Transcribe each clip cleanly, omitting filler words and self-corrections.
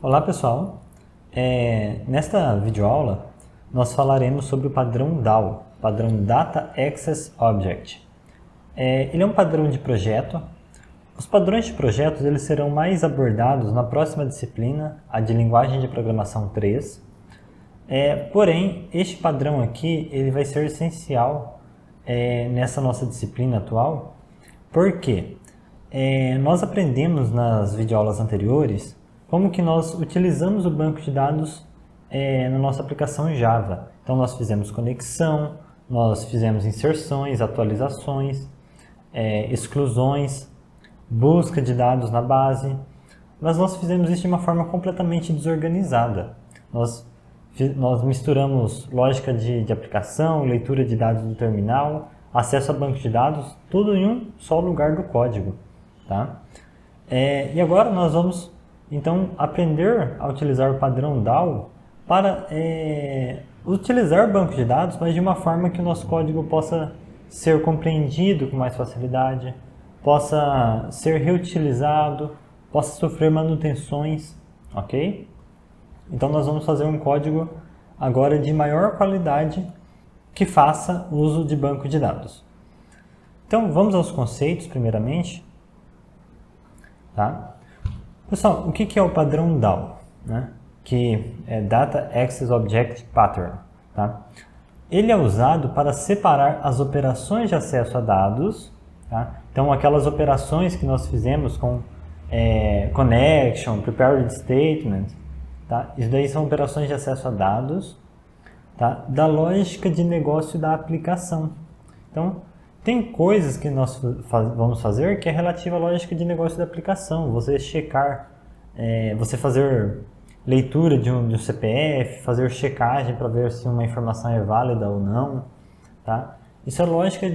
Olá pessoal, nesta videoaula nós falaremos sobre o padrão DAO, padrão Data Access Object. Ele é um padrão de projeto. Os padrões de projetos eles serão mais abordados na próxima disciplina, a de Linguagem de Programação 3. Porém, este padrão aqui ele vai ser essencial nessa nossa disciplina atual, porque nós aprendemos nas videoaulas anteriores como que nós utilizamos o banco de dados na nossa aplicação Java. Então nós fizemos conexão, nós fizemos inserções, atualizações, exclusões, busca de dados na base, mas nós fizemos isso de uma forma completamente desorganizada. Nós misturamos lógica de aplicação, leitura de dados do terminal, acesso a banco de dados, tudo em um só lugar do código. Tá? E agora nós vamos então aprender a utilizar o padrão DAO para utilizar o banco de dados, mas de uma forma que o nosso código possa ser compreendido com mais facilidade, possa ser reutilizado, possa sofrer manutenções, ok? Então nós vamos fazer um código agora de maior qualidade que faça uso de banco de dados. Então vamos aos conceitos primeiramente. Tá? Pessoal, o que é o padrão DAO? Né? Que é Data Access Object Pattern. Tá? Ele é usado para separar as operações de acesso a dados. Tá? Então, aquelas operações que nós fizemos com connection, prepared statement, tá? Isso daí são operações de acesso a dados, tá? Da lógica de negócio da aplicação. Então, tem coisas que nós vamos fazer que é relativa à lógica de negócio da aplicação. Você checar, você fazer leitura de um CPF, fazer checagem para ver se uma informação é válida ou não. Tá? Isso é lógica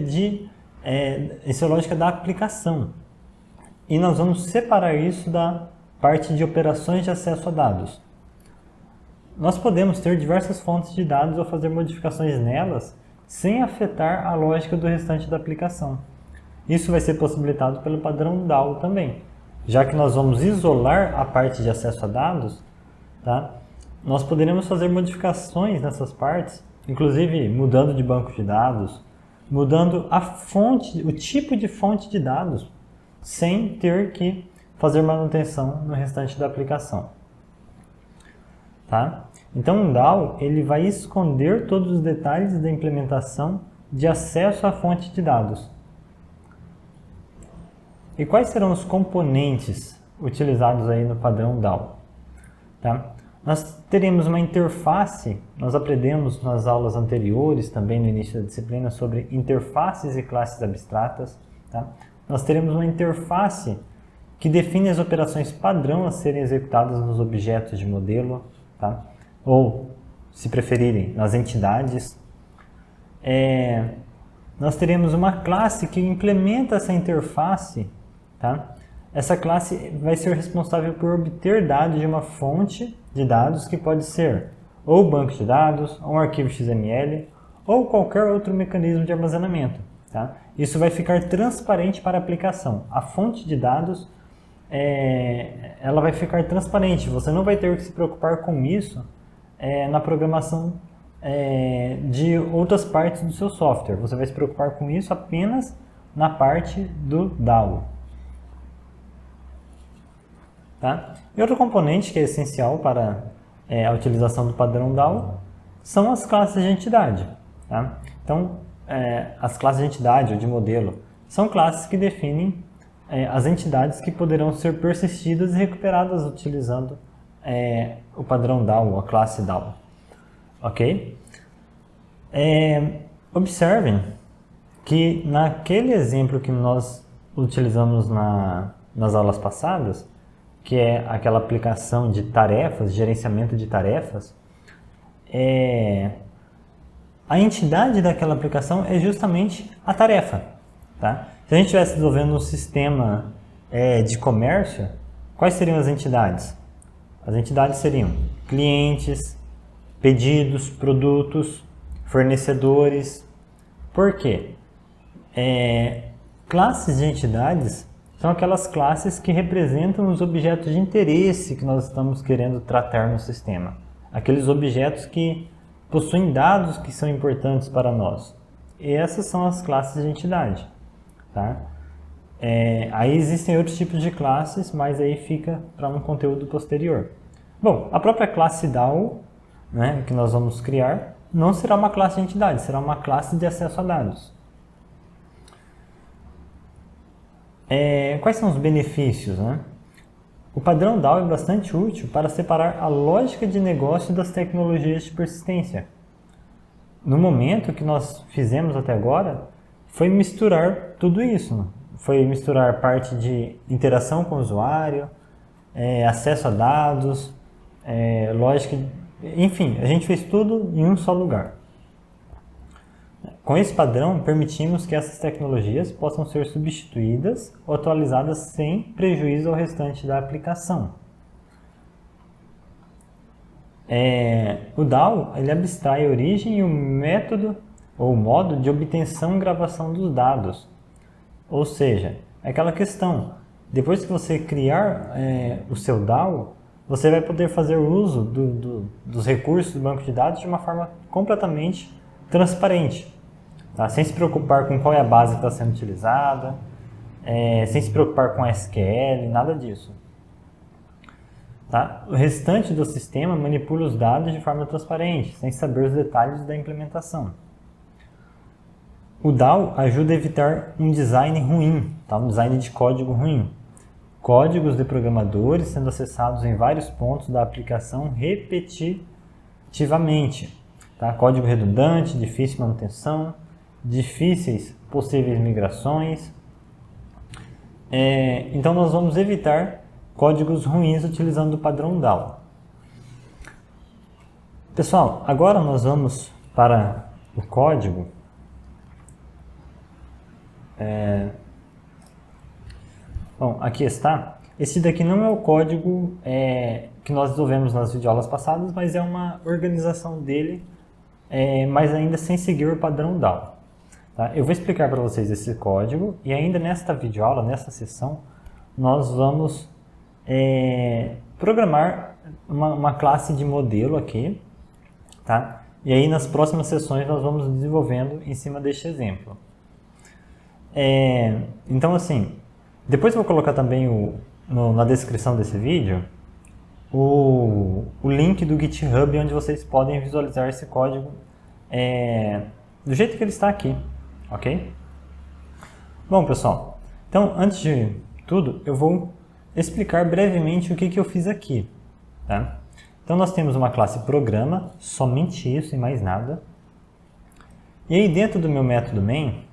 da aplicação. E nós vamos separar isso da parte de operações de acesso a dados. Nós podemos ter diversas fontes de dados ou fazer modificações nelas sem afetar a lógica do restante da aplicação. Isso vai ser possibilitado pelo padrão DAO também. Já que nós vamos isolar a parte de acesso a dados, tá? Nós poderemos fazer modificações nessas partes, inclusive mudando de banco de dados, mudando a fonte, o tipo de fonte de dados, sem ter que fazer manutenção no restante da aplicação. Tá? Então, o DAO ele vai esconder todos os detalhes da implementação de acesso à fonte de dados. E quais serão os componentes utilizados aí no padrão DAO? Tá? Nós teremos uma interface, nós aprendemos nas aulas anteriores, também no início da disciplina, sobre interfaces e classes abstratas. Tá? Nós teremos uma interface que define as operações padrão a serem executadas nos objetos de modelo. Tá? Ou, se preferirem, nas entidades. Nós teremos uma classe que implementa essa interface. Tá? Essa classe vai ser responsável por obter dados de uma fonte de dados que pode ser ou banco de dados, ou um arquivo XML, ou qualquer outro mecanismo de armazenamento. Tá? Isso vai ficar transparente para a aplicação. A fonte de dados ela vai ficar transparente, você não vai ter que se preocupar com isso na programação de outras partes do seu software. Você vai se preocupar com isso apenas na parte do DAO. Tá? E outro componente que é essencial para a utilização do padrão DAO são as classes de entidade. Tá? Então, as classes de entidade ou de modelo são classes que definem as entidades que poderão ser persistidas e recuperadas utilizando o padrão DAO, a classe DAO. Ok? Observem que naquele exemplo que nós utilizamos nas aulas passadas, que é aquela aplicação de tarefas, gerenciamento de tarefas, a entidade daquela aplicação é justamente a tarefa. Tá? Se a gente estivesse desenvolvendo um sistema de comércio, quais seriam as entidades? As entidades seriam clientes, pedidos, produtos, fornecedores. Por quê? Classes de entidades são aquelas classes que representam os objetos de interesse que nós estamos querendo tratar no sistema. Aqueles objetos que possuem dados que são importantes para nós. E essas são as classes de entidade. Tá? Aí existem outros tipos de classes, mas aí fica para um conteúdo posterior. Bom, a própria classe DAO, né, que nós vamos criar, não será uma classe de entidade, será uma classe de acesso a dados. Quais são os benefícios? Né? O padrão DAO é bastante útil para separar a lógica de negócio das tecnologias de persistência. No momento que nós fizemos até agora, foi misturar tudo isso. Né? Foi misturar parte de interação com o usuário, acesso a dados, lógica, enfim, a gente fez tudo em um só lugar. Com esse padrão, permitimos que essas tecnologias possam ser substituídas ou atualizadas sem prejuízo ao restante da aplicação. O DAO ele abstrai a origem e o método ou modo de obtenção e gravação dos dados. Ou seja, é aquela questão, depois que você criar o seu DAO, você vai poder fazer uso dos recursos do banco de dados de uma forma completamente transparente. Tá? Sem se preocupar com qual é a base que está sendo utilizada, sem se preocupar com SQL, nada disso. Tá? O restante do sistema manipula os dados de forma transparente, sem saber os detalhes da implementação. O DAO ajuda a evitar um design ruim, tá? Um design de código ruim. Códigos de programadores sendo acessados em vários pontos da aplicação repetitivamente. Tá? Código redundante, difícil de manutenção, difíceis possíveis migrações. Então nós vamos evitar códigos ruins utilizando o padrão DAO. Pessoal, agora nós vamos para o código. Bom, aqui está. Esse daqui não é o código que nós desenvolvemos nas videoaulas passadas, mas é uma organização dele, mas ainda sem seguir o padrão DAO. Tá? Eu vou explicar para vocês esse código e ainda nesta videoaula, nesta sessão, nós vamos programar uma classe de modelo aqui, tá? E aí nas próximas sessões nós vamos desenvolvendo em cima deste exemplo. Então assim, depois eu vou colocar também na descrição desse vídeo o link do GitHub onde vocês podem visualizar esse código do jeito que ele está aqui, ok? Bom pessoal, então antes de tudo eu vou explicar brevemente o que eu fiz aqui. Tá? Então nós temos uma classe programa, somente isso e mais nada. E aí dentro do meu método main,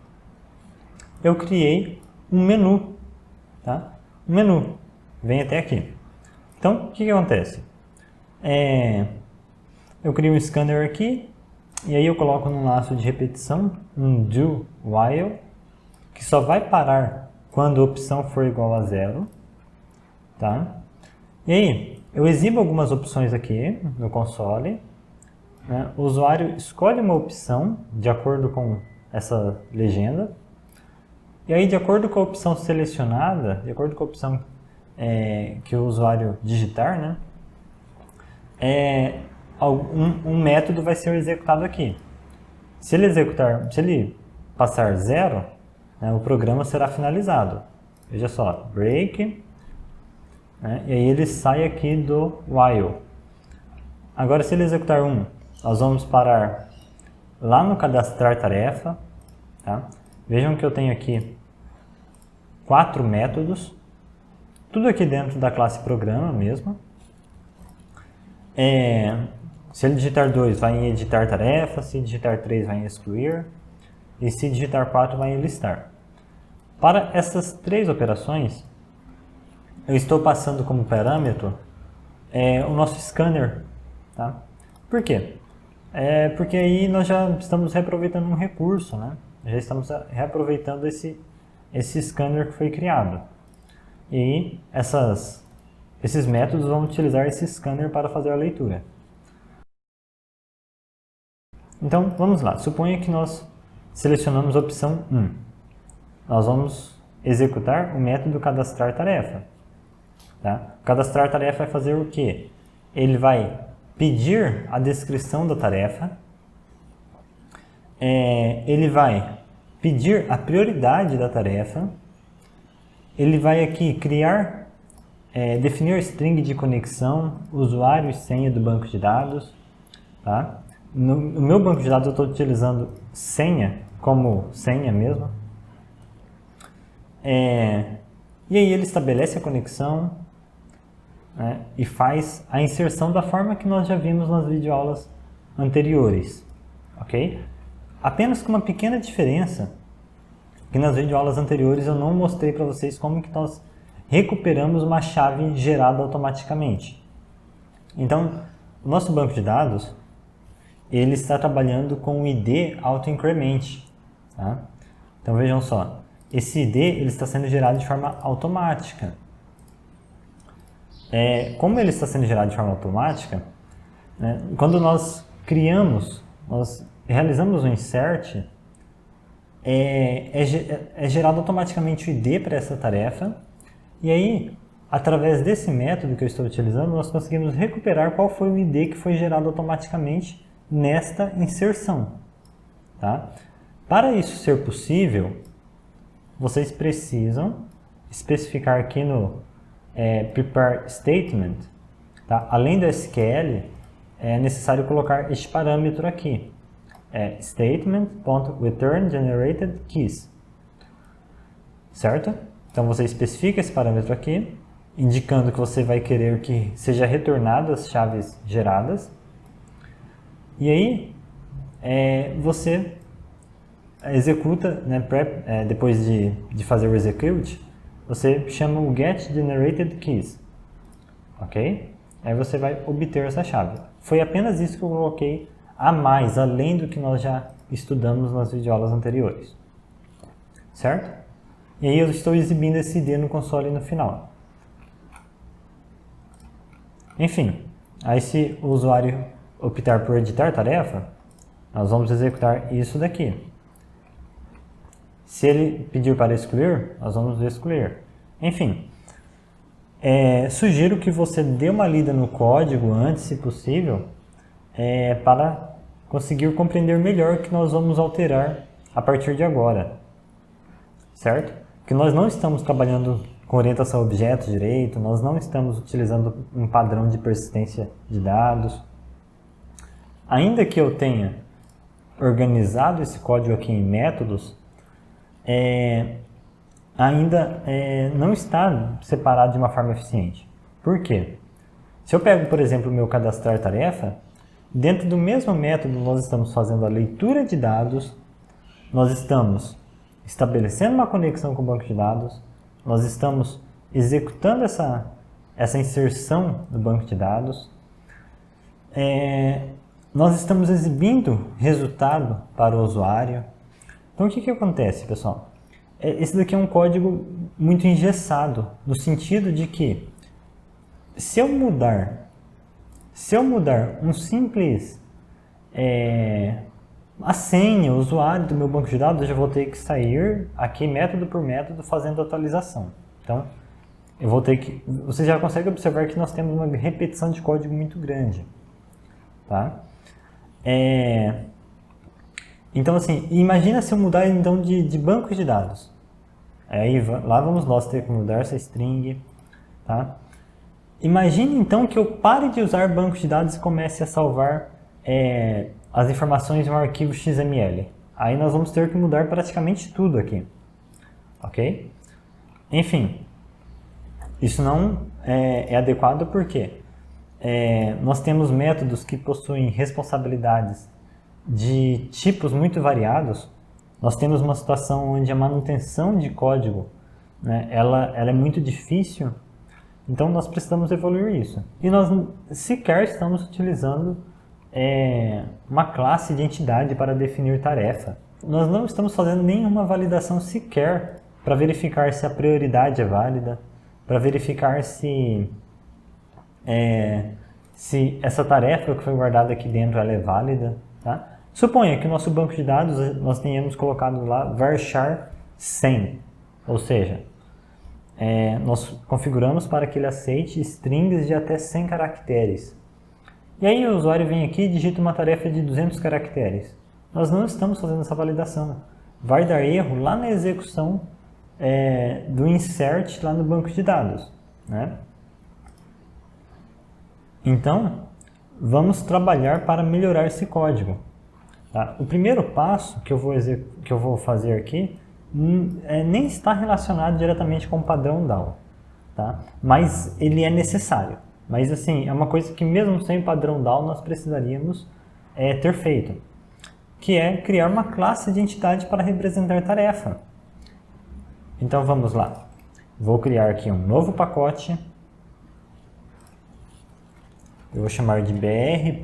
eu criei um menu. Tá? Um menu, vem até aqui. Então o que acontece? Eu crio um scanner aqui, e aí eu coloco num laço de repetição um do while, que só vai parar quando a opção for igual a 0. Tá? E aí, eu exibo algumas opções aqui no console. Né? O usuário escolhe uma opção de acordo com essa legenda. E aí, de acordo com a opção selecionada, de acordo com a opção que o usuário digitar, né? Um método vai ser executado aqui. Se ele passar 0, né, o programa será finalizado. Veja só, break. E aí ele sai aqui do while. Agora se ele executar 1, nós vamos parar lá no cadastrar tarefa. Tá? Vejam que eu tenho aqui 4 métodos. Tudo aqui dentro da classe programa mesmo. Se ele digitar 2 vai em editar tarefa, se digitar 3 vai em excluir e se digitar 4 vai em listar. Para essas 3 operações, eu estou passando como parâmetro o nosso scanner. Tá? Por quê? Porque aí nós já estamos reaproveitando um recurso, né? Já estamos reaproveitando esse scanner que foi criado. E esses métodos vão utilizar esse scanner para fazer a leitura. Então, vamos lá. Suponha que nós selecionamos a opção 1. Nós vamos executar o método cadastrar tarefa. Tá? O cadastrar tarefa vai fazer o quê? Ele vai pedir a descrição da tarefa, ele vai pedir a prioridade da tarefa, ele vai aqui criar, definir string de conexão, usuário e senha do banco de dados. Tá? No meu banco de dados eu estou utilizando senha como senha mesmo. E aí ele estabelece a conexão, né, e faz a inserção da forma que nós já vimos nas videoaulas anteriores. Ok? Apenas com uma pequena diferença, que nas videoaulas anteriores eu não mostrei para vocês como que nós recuperamos uma chave gerada automaticamente. Então, o nosso banco de dados, ele está trabalhando com o ID auto-increment. Tá? Então vejam só, esse ID ele está sendo gerado de forma automática. Como ele está sendo gerado de forma automática, né, quando nós realizamos um insert, é gerado automaticamente o ID para essa tarefa, e aí, através desse método que eu estou utilizando, nós conseguimos recuperar qual foi o ID que foi gerado automaticamente nesta inserção. Tá? Para isso ser possível, vocês precisam especificar aqui no prepare statement, tá? Além do SQL, é necessário colocar este parâmetro aqui, statement.returnGenerated_keys, certo? Então você especifica esse parâmetro aqui, indicando que você vai querer que seja retornado as chaves geradas, e aí você executa, né, depois de fazer o execute, você chama o getGenerated_keys, ok? Aí você vai obter essa chave. Foi apenas isso que eu coloquei a mais, além do que nós já estudamos nas videoaulas anteriores, certo? E aí eu estou exibindo esse ID no console no final. Enfim, aí se o usuário optar por editar tarefa, nós vamos executar isso daqui. Se ele pedir para excluir, nós vamos excluir. Enfim, sugiro que você dê uma lida no código antes, se possível, para conseguir compreender melhor o que nós vamos alterar a partir de agora. Certo? Porque nós não estamos trabalhando com orientação a objetos direito, nós não estamos utilizando um padrão de persistência de dados. Ainda que eu tenha organizado esse código aqui em métodos, ainda não está separado de uma forma eficiente. Por quê? Se eu pego, por exemplo, o meu cadastrar tarefa, dentro do mesmo método nós estamos fazendo a leitura de dados, nós estamos estabelecendo uma conexão com o banco de dados, nós estamos executando essa inserção no banco de dados, nós estamos exibindo resultado para o usuário. Então o que acontece, pessoal? Esse daqui é um código muito engessado, no sentido de que se eu mudar um simples a senha, o usuário do meu banco de dados, eu já vou ter que sair aqui método por método fazendo atualização. Então, eu vou ter que... Você já consegue observar que nós temos uma repetição de código muito grande. Tá? Então, assim, imagina se eu mudar então de banco de dados. Aí lá vamos nós ter que mudar essa string. Tá? Imagine então que eu pare de usar banco de dados e comece a salvar as informações em um arquivo XML. Aí nós vamos ter que mudar praticamente tudo aqui. Ok? Enfim, isso não é adequado porque nós temos métodos que possuem responsabilidades de tipos muito variados. Nós temos uma situação onde a manutenção de código, né, ela é muito difícil, então nós precisamos evoluir isso. E nós sequer estamos utilizando uma classe de entidade para definir tarefa. Nós não estamos fazendo nenhuma validação sequer para verificar se a prioridade é válida, para verificar se essa tarefa que foi guardada aqui dentro ela é válida. Tá? Suponha que o nosso banco de dados nós tenhamos colocado lá varchar 100. Ou seja, nós configuramos para que ele aceite strings de até 100 caracteres. E aí o usuário vem aqui e digita uma tarefa de 200 caracteres. Nós não estamos fazendo essa validação. Vai dar erro lá na execução do insert lá no banco de dados, né? Então, vamos trabalhar para melhorar esse código. Tá? O primeiro passo que eu vou fazer aqui nem está relacionado diretamente com o padrão DAO, tá? Mas ele é necessário. Mas assim, é uma coisa que mesmo sem o padrão DAO nós precisaríamos ter feito, que é criar uma classe de entidade para representar tarefa. Então vamos lá. Vou criar aqui um novo pacote. Eu vou chamar de br.edu.ifms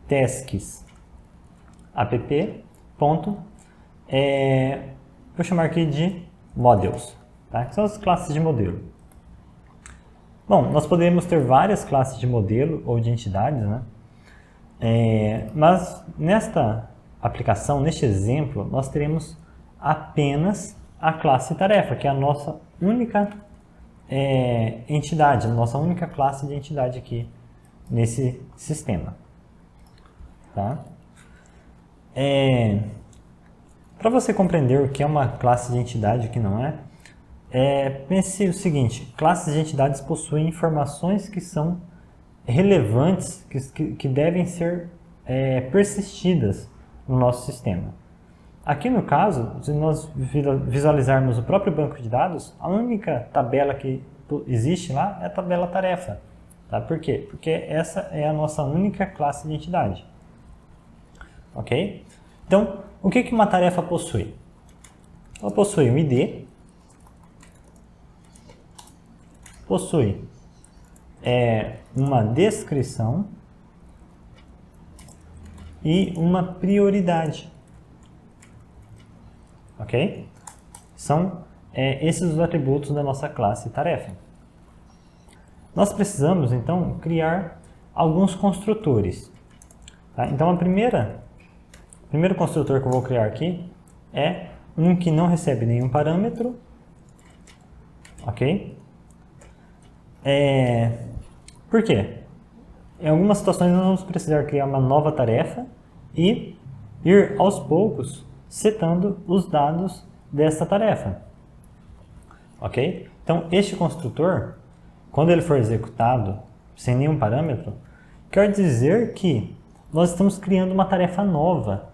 tasks app. Vou chamar aqui de models, tá? Que são as classes de modelo. Bom, nós podemos ter várias classes de modelo ou de entidades, né? Mas nesta aplicação, neste exemplo, nós teremos apenas a classe tarefa, que é a nossa única entidade, a nossa única classe de entidade aqui nesse sistema. Tá? Para você compreender o que é uma classe de entidade e o que não pense o seguinte: classes de entidades possuem informações que são relevantes, que devem ser persistidas no nosso sistema. Aqui no caso, se nós visualizarmos o próprio banco de dados, a única tabela que existe lá é a tabela tarefa. Tá? Por quê? Porque essa é a nossa única classe de entidade. Ok? Então, o que uma tarefa possui? Ela possui um ID, possui uma descrição e uma prioridade. Ok? São esses os atributos da nossa classe tarefa. Nós precisamos, então, criar alguns construtores. Tá? Então, o primeiro construtor que eu vou criar aqui é um que não recebe nenhum parâmetro. Ok? Por quê? Em algumas situações nós vamos precisar criar uma nova tarefa e ir aos poucos setando os dados dessa tarefa. Ok? Então, este construtor, quando ele for executado sem nenhum parâmetro, quer dizer que nós estamos criando uma tarefa nova,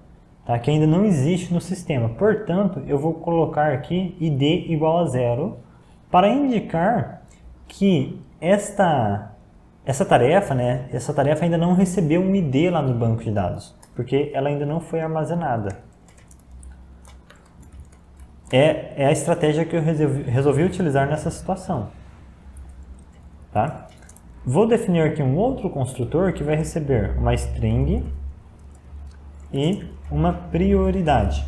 tá? Que ainda não existe no sistema. Portanto, eu vou colocar aqui id igual a 0 para indicar que essa tarefa, né, essa tarefa ainda não recebeu um id lá no banco de dados, porque ela ainda não foi armazenada. É a estratégia que eu resolvi utilizar nessa situação. Tá? Vou definir aqui um outro construtor que vai receber uma string e uma prioridade.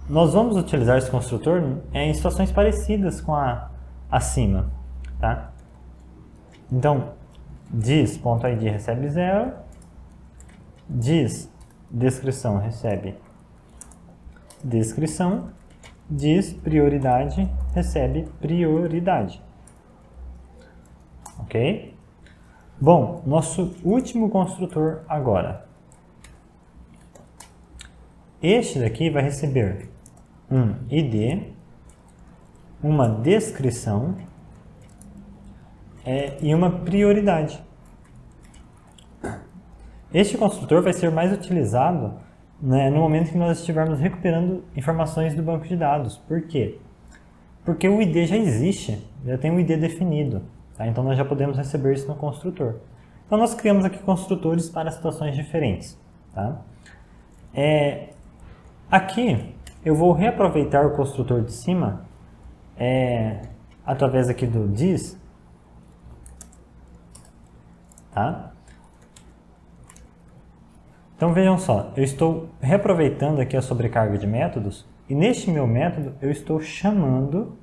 Nós vamos utilizar esse construtor em situações parecidas com a acima. Tá? Então, dis.id recebe 0, descrição recebe descrição, prioridade recebe prioridade. Ok? Bom, nosso último construtor agora. Este daqui vai receber um id, uma descrição e uma prioridade. Este construtor vai ser mais utilizado, né, no momento que nós estivermos recuperando informações do banco de dados. Por quê? Porque o ID já existe, já tem um ID definido. Tá? Então nós já podemos receber isso no construtor. Então nós criamos aqui construtores para situações diferentes. Tá? Aqui eu vou reaproveitar o construtor de cima através aqui do dis. Tá? Então vejam só, eu estou reaproveitando aqui a sobrecarga de métodos e neste meu método eu estou chamando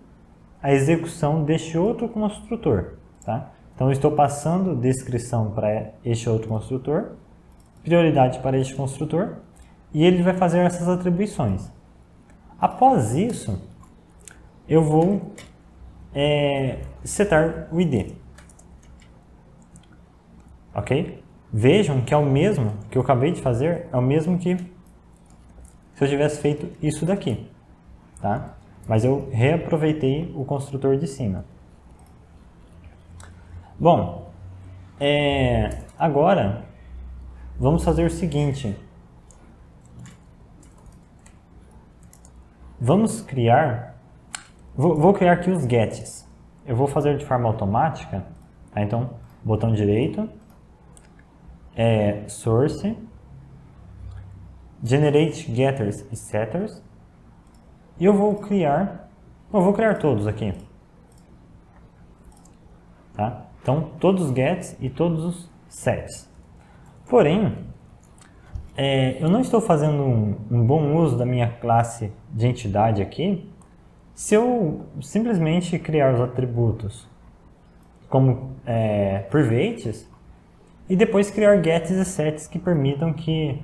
a execução deste outro construtor. Tá? Então eu estou passando descrição para este outro construtor, prioridade para este construtor e ele vai fazer essas atribuições. Após isso, eu vou setar o ID. Ok? Vejam que é o mesmo que eu acabei de fazer, é o mesmo que se eu tivesse feito isso daqui. Tá? Mas eu reaproveitei o construtor de cima. Bom, agora vamos fazer o seguinte. Vamos criar, vou criar aqui os gets. Eu vou fazer de forma automática, tá? Então, botão direito, source, generate getters e setters, e eu vou criar todos aqui, tá? Então, todos os gets e todos os sets. Porém, eu não estou fazendo um bom uso da minha classe de entidade aqui se eu simplesmente criar os atributos como privates e depois criar gets e sets que permitam que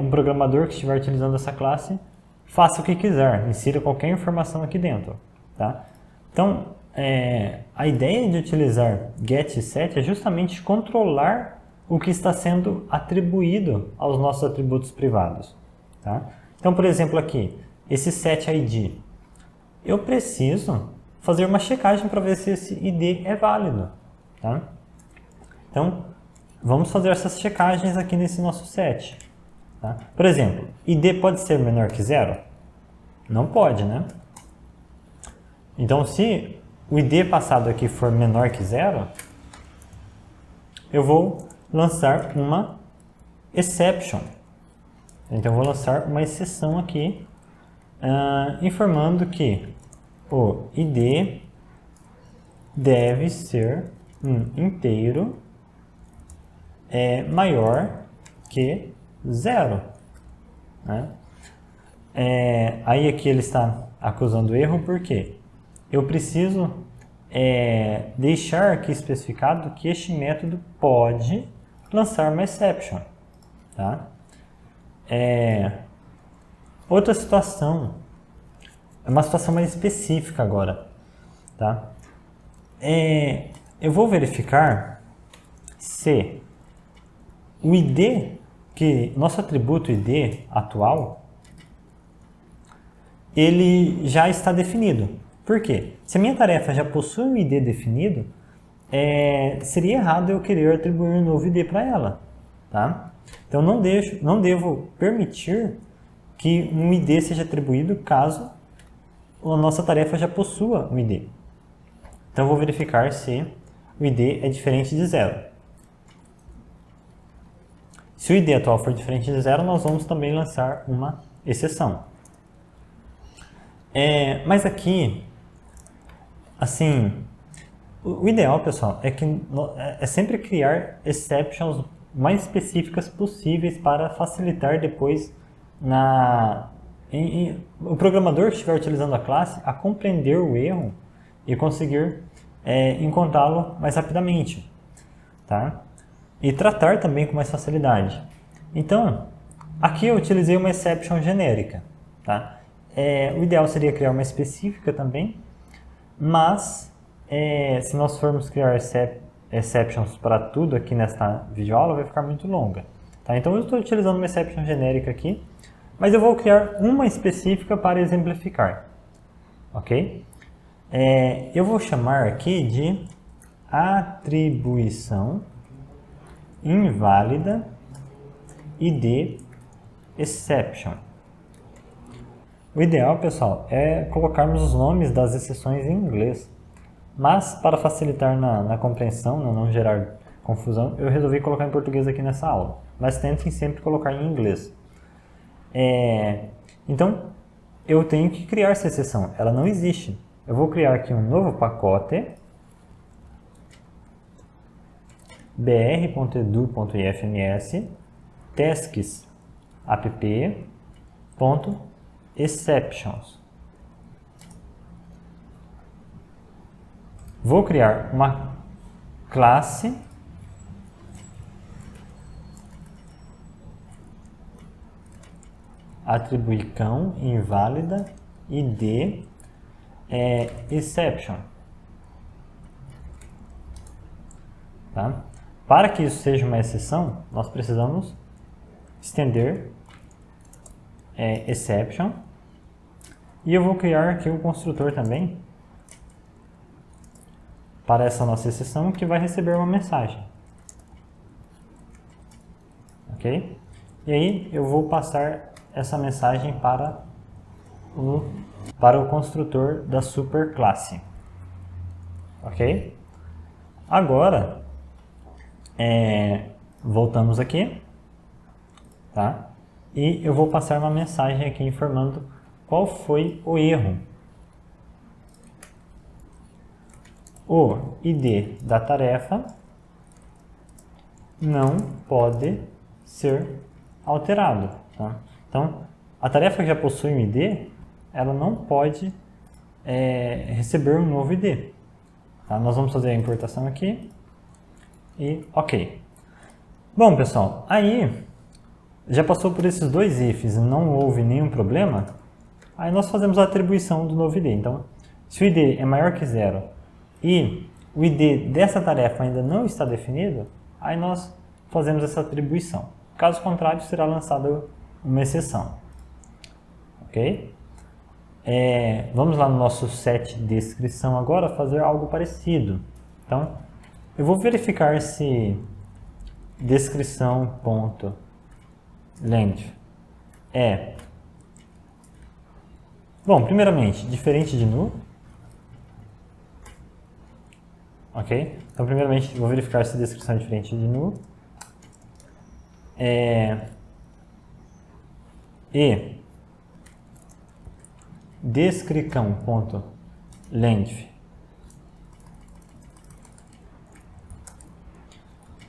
um programador que estiver utilizando essa classe faça o que quiser, insira qualquer informação aqui dentro. Tá? Então, a ideia de utilizar get e set é justamente controlar o que está sendo atribuído aos nossos atributos privados. Tá? Então, por exemplo, aqui, esse setID, eu preciso fazer uma checagem para ver se esse ID é válido. Tá? Então, vamos fazer essas checagens aqui nesse nosso set. Tá? Por exemplo, ID pode ser menor que 0? Não pode, né? Então, se o ID passado aqui for menor que 0, eu vou lançar uma exception. Então, eu vou lançar uma exceção aqui, informando que o ID deve ser um inteiro maior que 0. Né? Aí aqui ele está acusando erro porque eu preciso deixar aqui especificado que este método pode lançar uma exception. Tá? Outra situação, é uma situação mais específica agora. Tá? Eu vou verificar se o ID, nosso atributo ID atual, ele já está definido. Por quê? Se a minha tarefa já possui um ID definido, seria errado eu querer atribuir um novo ID para ela. Tá? Então, não devo permitir que um ID seja atribuído caso a nossa tarefa já possua um ID. Então, eu vou verificar se o ID é diferente de 0. Se o ID atual for diferente de 0, nós vamos também lançar uma exceção. Mas aqui, assim, o ideal, pessoal, é sempre criar exceptions mais específicas possíveis para facilitar depois o programador que estiver utilizando a classe a compreender o erro e conseguir encontrá-lo mais rapidamente. Tá? E tratar também com mais facilidade. Então, aqui eu utilizei uma exception genérica. Tá? O ideal seria criar uma específica também, mas se nós formos criar exceptions para tudo aqui nesta videoaula, vai ficar muito longa. Tá? Então, eu estou utilizando uma exception genérica aqui, mas eu vou criar uma específica para exemplificar. Ok? Eu vou chamar aqui de atribuição inválida ID exception. O ideal, pessoal, é colocarmos os nomes das exceções em inglês. Mas, para facilitar na compreensão, não gerar confusão, eu resolvi colocar em português aqui nessa aula. Mas tentem sempre colocar em inglês. Então, eu tenho que criar essa exceção. Ela não existe. Eu vou criar aqui um novo pacote br.edu.ifms tasks app.exceptions. Vou criar uma classe . atribuir cão inválida id exception. Tá? Para que isso seja uma exceção, nós precisamos estender exception, e eu vou criar aqui um construtor também para essa nossa exceção, que vai receber uma mensagem. Ok? E aí eu vou passar essa mensagem para o construtor da superclasse. Ok? Agora, voltamos aqui, tá? E eu vou passar uma mensagem aqui informando qual foi o erro. O ID da tarefa não pode ser alterado. Tá? Então, a tarefa que já possui um ID, ela não pode receber um novo ID. Tá? Nós vamos fazer a importação aqui e ok. Bom, pessoal, aí já passou por esses dois ifs e não houve nenhum problema, aí nós fazemos a atribuição do novo ID. Então, se o ID é maior que 0 e o ID dessa tarefa ainda não está definido, aí nós fazemos essa atribuição. Caso contrário, será lançada uma exceção. Ok? Vamos lá no nosso set descrição agora fazer algo parecido. Então, eu vou verificar se descrição.length bom, primeiramente, diferente de nu. Ok? Então, primeiramente, vou verificar se a descrição é diferente de nu. E descrição.length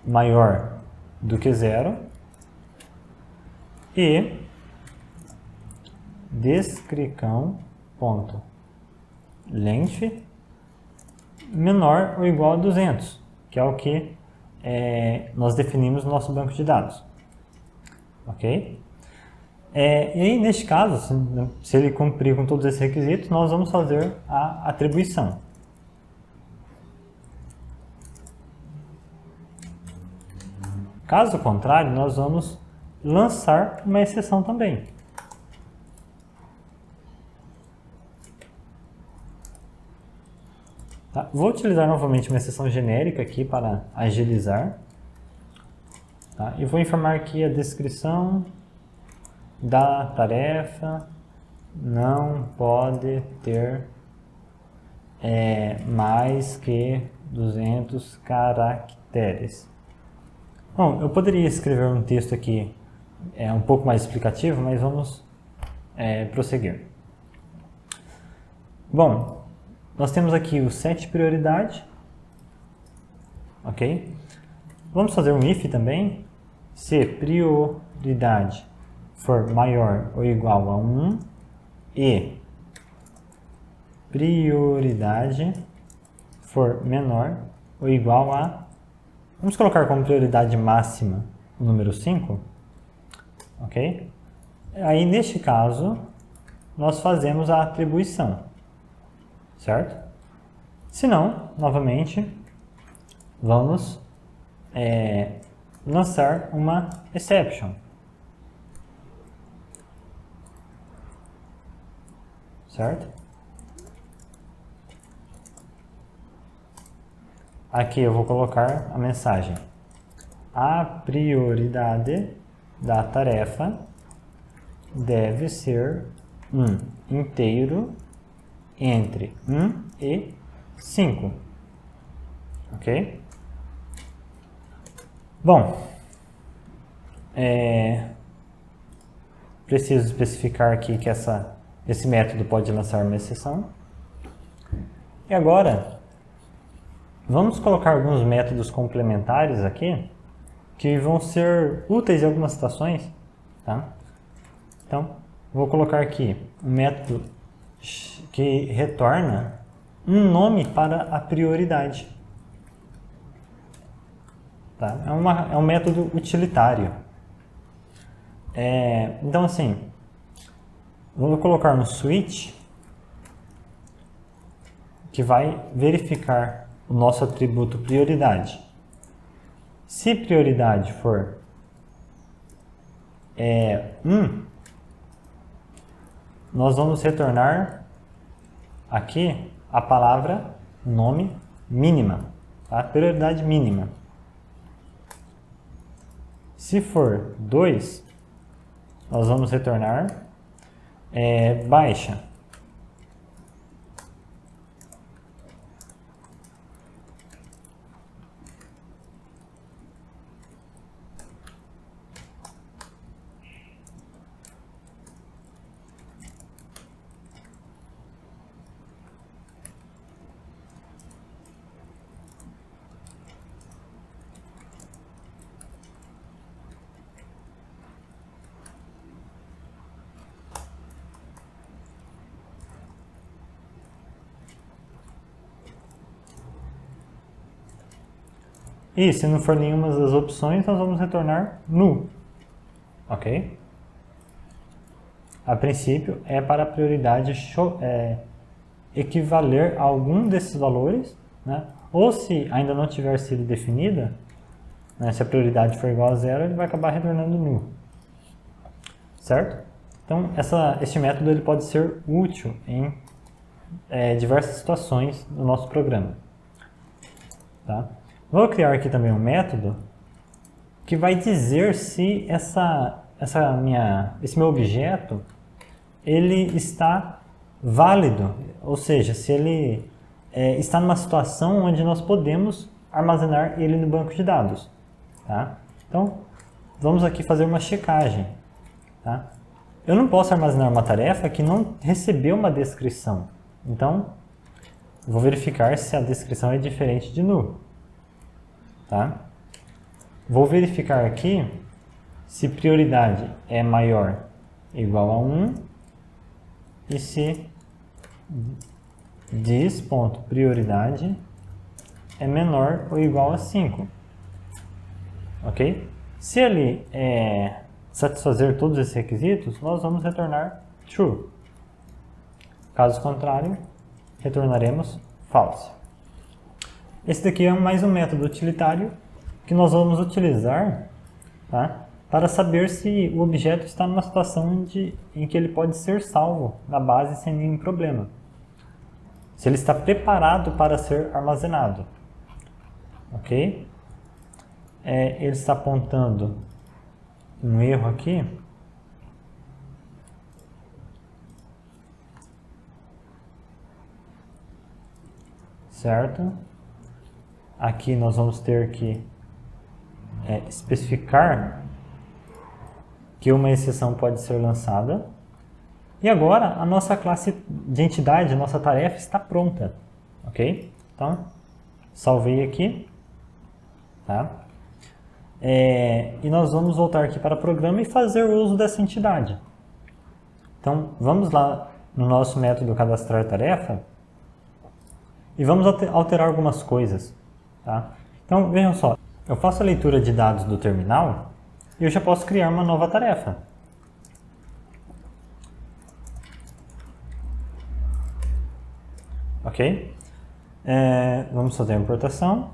maior do que 0 e descrição.length menor ou igual a 200, que é o que nós definimos no nosso banco de dados. Ok? E aí, neste caso, se ele cumprir com todos esses requisitos, nós vamos fazer a atribuição. Caso contrário, nós vamos lançar uma exceção também. Tá? Vou utilizar novamente uma exceção genérica aqui para agilizar. Tá? E vou informar aqui a descrição da tarefa não pode ter mais que 200 caracteres. Bom, eu poderia escrever um texto aqui um pouco mais explicativo, mas vamos prosseguir. Bom, nós temos aqui o set prioridade, ok? Vamos fazer um if também. Se prioridade for maior ou igual a 1 e prioridade for menor ou igual a... Vamos colocar como prioridade máxima o número 5, ok? Aí, neste caso, nós fazemos a atribuição, certo? Se não, novamente, vamos lançar uma exception. Certo? Aqui eu vou colocar a mensagem: a prioridade da tarefa deve ser um inteiro entre 1 e 5. Ok? Bom, preciso especificar aqui que esse método pode lançar uma exceção. E agora, vamos colocar alguns métodos complementares aqui, que vão ser úteis em algumas situações. Tá? Então, vou colocar aqui um método que retorna um nome para a prioridade. Tá? É um método utilitário. Então, assim, Vamos colocar no switch, que vai verificar o nosso atributo prioridade. Se prioridade for 1, nós vamos retornar aqui a palavra nome mínima, tá? Prioridade mínima. Se for 2, nós vamos retornar baixa. E se não for nenhuma das opções, nós vamos retornar null. Ok? A princípio, é para a prioridade equivaler a algum desses valores, né? Ou se ainda não tiver sido definida, né? Se a prioridade for igual a 0, ele vai acabar retornando null. Certo? Então, este método ele pode ser útil em diversas situações do nosso programa. Tá? Vou criar aqui também um método que vai dizer se esse meu objeto ele está válido, ou seja, se ele está numa situação onde nós podemos armazenar ele no banco de dados. Tá? Então, vamos aqui fazer uma checagem. Tá? Eu não posso armazenar uma tarefa que não recebeu uma descrição. Então, vou verificar se a descrição é diferente de null. Tá? Vou verificar aqui se prioridade é maior ou igual a 1 e se dis.prioridade é menor ou igual a 5. Ok? Se ele satisfazer todos esses requisitos, nós vamos retornar true. Caso contrário, retornaremos false. Esse daqui é mais um método utilitário que nós vamos utilizar, tá? Para saber se o objeto está numa situação em que ele pode ser salvo na base sem nenhum problema. Se ele está preparado para ser armazenado. Ok? Ele está apontando um erro aqui. Certo? Aqui nós vamos ter que especificar que uma exceção pode ser lançada. E agora a nossa classe de entidade, a nossa tarefa está pronta. Ok? Então, salvei aqui. Tá? E nós vamos voltar aqui para o programa e fazer o uso dessa entidade. Então, vamos lá no nosso método cadastrar tarefa e vamos alterar algumas coisas. Tá? Então, vejam só, eu faço a leitura de dados do terminal e eu já posso criar uma nova tarefa. Ok? Vamos fazer a importação.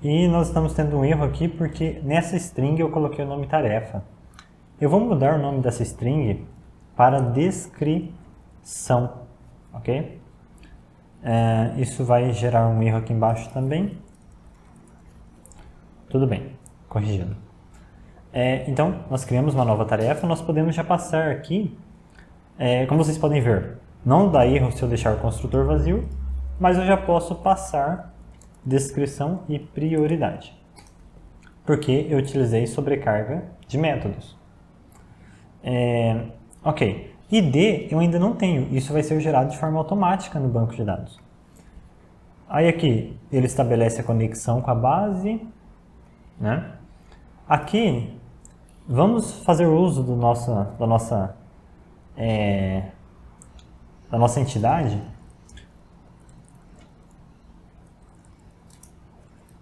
E nós estamos tendo um erro aqui porque nessa string eu coloquei o nome tarefa. Eu vou mudar o nome dessa string para descrição. Ok? Isso vai gerar um erro aqui embaixo também. Tudo bem, corrigido. Então, nós criamos uma nova tarefa, nós podemos já passar aqui, como vocês podem ver, não dá erro se eu deixar o construtor vazio, mas eu já posso passar descrição e prioridade, porque eu utilizei sobrecarga de métodos. Ok. ID eu ainda não tenho, isso vai ser gerado de forma automática no banco de dados. Aí aqui ele estabelece a conexão com a base, né? Aqui vamos fazer uso da nossa entidade.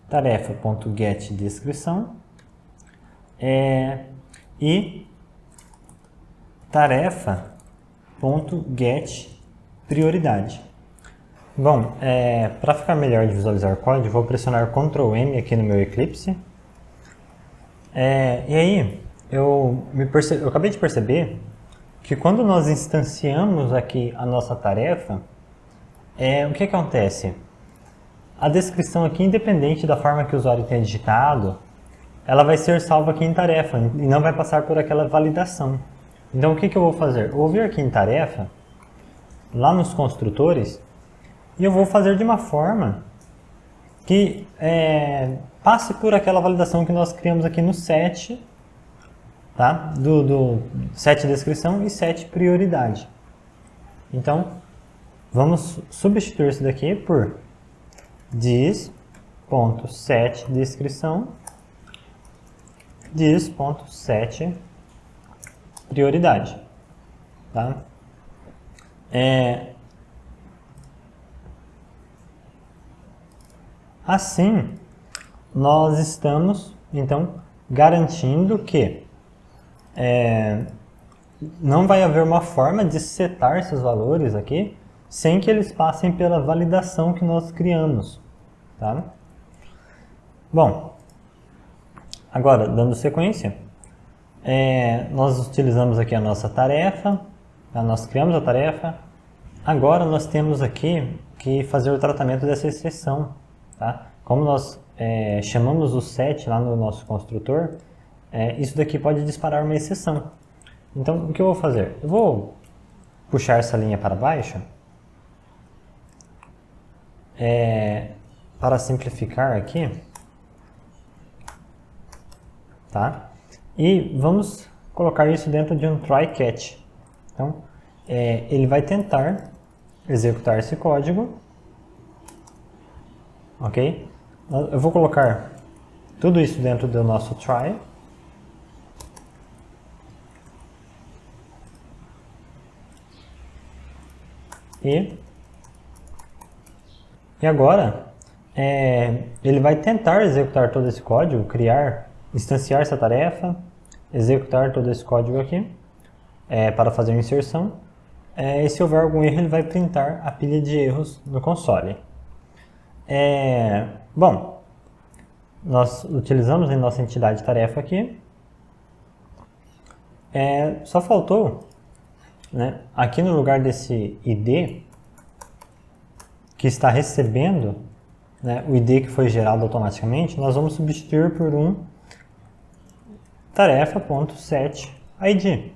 Tarefa.getDescrição e tarefa.getPrioridade. Bom, para ficar melhor de visualizar o código, vou pressionar Ctrl M aqui no meu Eclipse. E aí, eu acabei de perceber que quando nós instanciamos aqui a nossa tarefa, o que acontece? A descrição aqui, independente da forma que o usuário tenha digitado, ela vai ser salva aqui em tarefa e não vai passar por aquela validação. Então o que eu vou fazer? Eu vou vir aqui em tarefa, lá nos construtores, e eu vou fazer de uma forma que passe por aquela validação que nós criamos aqui no set, tá? do set descrição e set prioridade. Então, vamos substituir isso daqui por this.setDescrição, this.setPrioridade, tá? Assim, nós estamos, então, garantindo que não vai haver uma forma de setar esses valores aqui sem que eles passem pela validação que nós criamos, tá? Bom, agora, dando sequência, nós utilizamos aqui a nossa tarefa, nós criamos a tarefa, agora nós temos aqui que fazer o tratamento dessa exceção, tá? Como nós chamamos o set lá no nosso construtor, isso daqui pode disparar uma exceção. Então, o que eu vou fazer? Eu vou puxar essa linha para baixo, para simplificar aqui, tá? E vamos colocar isso dentro de um try-catch. Então, ele vai tentar executar esse código, ok? Eu vou colocar tudo isso dentro do nosso try. E agora, ele vai tentar executar todo esse código, instanciar essa tarefa, executar todo esse código aqui, para fazer a inserção. E se houver algum erro, ele vai printar a pilha de erros no console. Bom, nós utilizamos a nossa entidade tarefa aqui. Só faltou, né, aqui no lugar desse ID, que está recebendo, né, o ID que foi gerado automaticamente, nós vamos substituir por um tarefa.setID.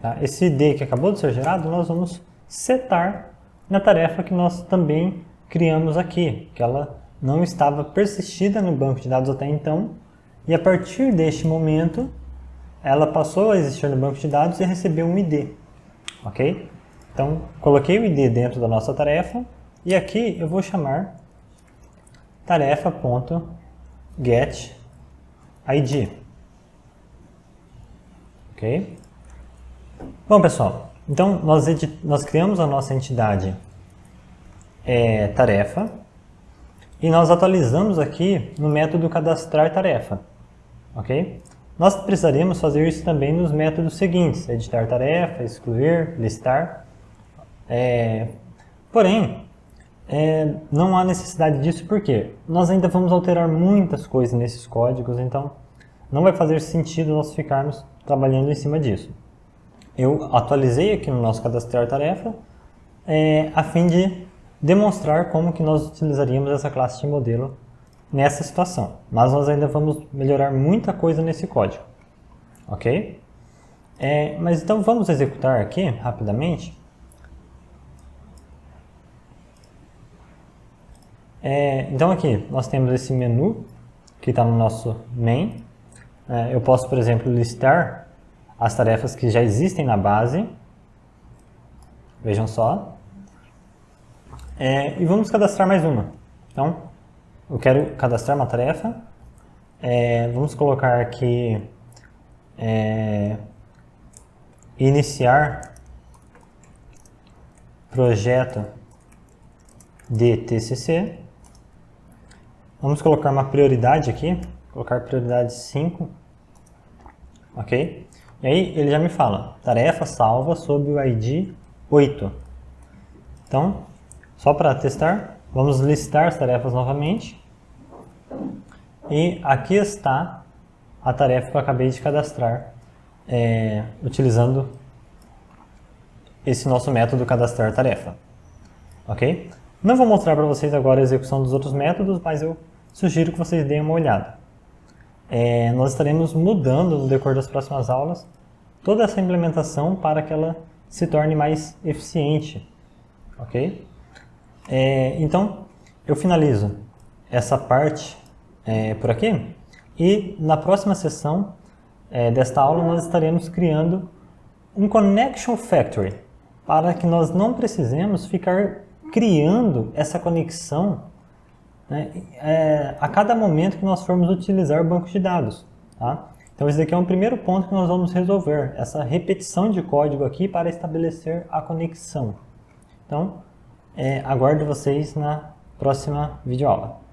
Tá? Esse ID que acabou de ser gerado, nós vamos setar na tarefa que nós também criamos aqui, que ela não estava persistida no banco de dados até então, e a partir deste momento, ela passou a existir no banco de dados e recebeu um ID, ok? Então, coloquei o ID dentro da nossa tarefa, e aqui eu vou chamar tarefa.getID, ok? Bom, pessoal, então nós criamos a nossa entidade tarefa, e nós atualizamos aqui no método cadastrar tarefa, ok? Nós precisaríamos fazer isso também nos métodos seguintes, editar tarefa, excluir, listar. Porém, não há necessidade disso porque nós ainda vamos alterar muitas coisas nesses códigos, então não vai fazer sentido nós ficarmos trabalhando em cima disso. Eu atualizei aqui no nosso cadastrar tarefa a fim de demonstrar como que nós utilizaríamos essa classe de modelo nessa situação, mas nós ainda vamos melhorar muita coisa nesse código, ok? Mas então vamos executar aqui rapidamente. Então aqui nós temos esse menu que está no nosso main. Eu posso, por exemplo, listar as tarefas que já existem na base. Vejam só. E vamos cadastrar mais uma. Então, eu quero cadastrar uma tarefa. Vamos colocar aqui iniciar projeto de TCC. Vamos colocar uma prioridade aqui, colocar prioridade 5, ok? E aí ele já me fala, tarefa salva sob o ID 8. Então, só para testar, vamos listar as tarefas novamente. E aqui está a tarefa que eu acabei de cadastrar, utilizando esse nosso método cadastrar tarefa. Ok? Não vou mostrar para vocês agora a execução dos outros métodos, mas eu sugiro que vocês deem uma olhada. Nós estaremos mudando no decorrer das próximas aulas toda essa implementação para que ela se torne mais eficiente. Ok? Então, eu finalizo essa parte por aqui e na próxima sessão desta aula nós estaremos criando um Connection Factory para que nós não precisemos ficar criando essa conexão, né, a cada momento que nós formos utilizar o banco de dados. Tá? Então esse daqui é um primeiro ponto que nós vamos resolver, essa repetição de código aqui para estabelecer a conexão. Então, aguardo vocês na próxima videoaula.